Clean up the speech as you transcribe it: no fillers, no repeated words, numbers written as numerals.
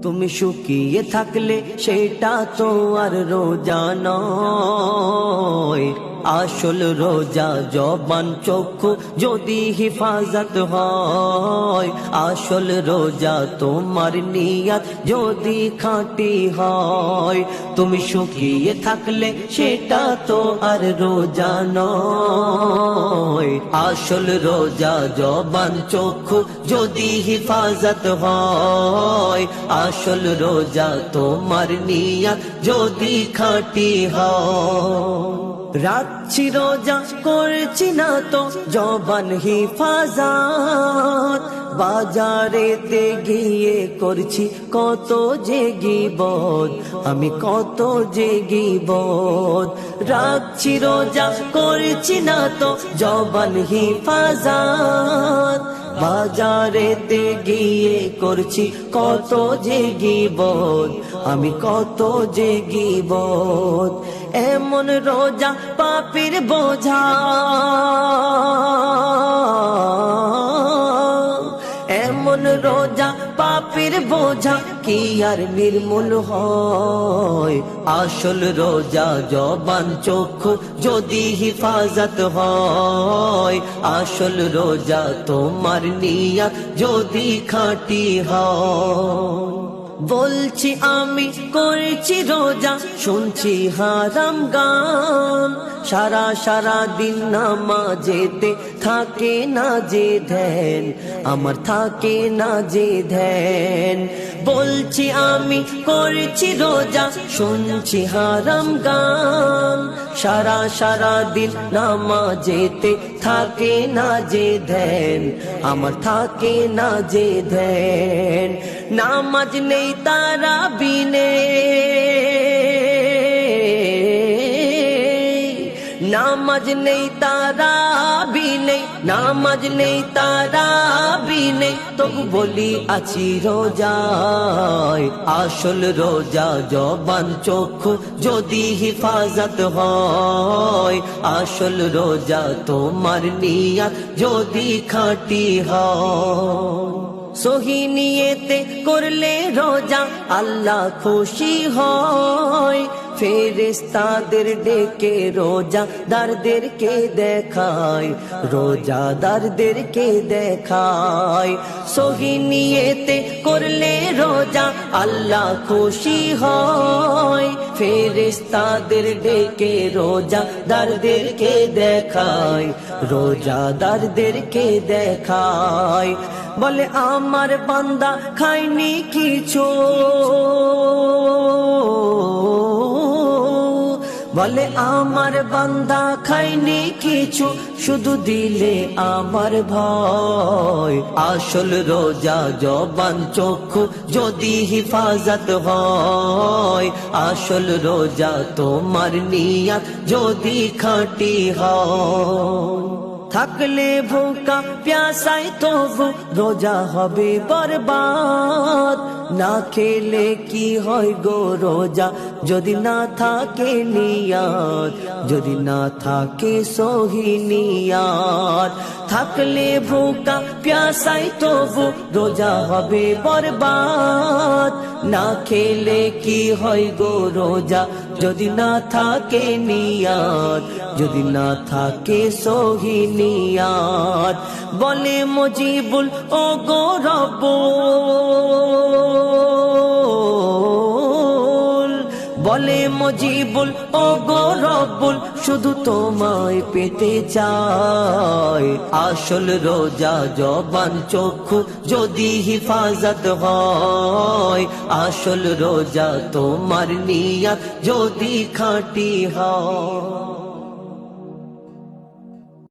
তুমি শুকিয়ে থাকলে সেটা তো আর রোজা নয়। আসল রোজা জবান চক্ষু যদি হিফাজত হয়। আসল রোজা তোমার নিয়ত যদি খাঁটি হয়। তুমি শুকিয়ে থাকলে সেটা তো আর রোজা নয়। আসল রোজা জবান চক্ষু যদি হিফাজত হয়। আসল রোজা তোমার নিয়ত যদি খাঁটি হয়। রাখছি রোজা করছি না তো জবান হিফাজত। বাজারেতে গিয়ে করছি কত যে গীবত, আমি কত যে গীবত। রাখছি রোজা করছি না তো জবান হিফাজত। বাজারেতে গিয়ে করছি কত যে গীবত, আমি কত যে গীবত। এমন রোজা পাপের বোঝা, এমন রোজা পাপের বোঝা কি আর নির্মূল হয়। আসল রোজা জবান চক্ষু যদি হিফাজত হয়। আসল রোজা তোমার নিয়ত যদি খাঁটি হয়। বলছি আমি করছি রোজা, শুনছি হারাম গান। সারা সারা দিন নামাজেতে থাকে না যে ধ্যান, আমার থাকে না যে ধ্যান। বলছি আমি করছি রোজা, শুনছি হারাম গান। সারা সারা দিন নামাজেতে থাকে না যে ধ্যান, আমার থাকে না যে ধ্যান। নামাজ নেই তারাবি নেই, নামাজ নেই তারাবি নেই, নামাজ নেই তারাবি নেই, তবু বলি আছি রোজায়। আসল রোজা জবান চক্ষু যদি হিফাজত হয়। আসল রোজা তোমার নিয়ত যদি খাঁটি হয়। সহি নিয়তে করলে রোজা আল্লাহ খুশি হয়। ফেরেশতাদের ডেকে রোজাদারদেরকে দেখায়, রোজাদারদেরকে দেখায়। সহি নিয়তে করলে রোজা আল্লাহ খুশি হয়। ফেরেশতাদের ডেকে রোজাদারদেরকে দেখায়, রোজাদারদেরকে দেখায়। বলে আমার বান্দা খায়নি কিছু, বলে আমার বান্দা খায়নি কিছু, শুধু দিলে আমার ভয়। আসল রোজা জবান চক্ষু যদি হিফাজত হয়। আসল রোজা তোমার নিয়ত যদি খাঁটি হয়। থাকলে ভোকা প্যাসায় তবু রোজা হবে বরবাদ। না খেলে কি হয় গো রোজা যদি না থাকে নিয়ত, যদি না থাকে সহি নিয়ত। থাকলে ভোকা প্যাসায় তবু রোজা হবে বরবাদ। না খেলে কি হয় গো রোজা যদি না থাকে নিয়ত, যদি না থাকে সহি নিয়ত। বলে মুজিবুল ও গো রব্বুল, বলে মুজিবুল ও গো রব্বুল, শুধু তোমায় পেতে চাই। আসল রোজা জবান চক্ষু যদি হিফাজত হয়। আসল রোজা তোমার নিয়ত যদি খাঁটি হয়।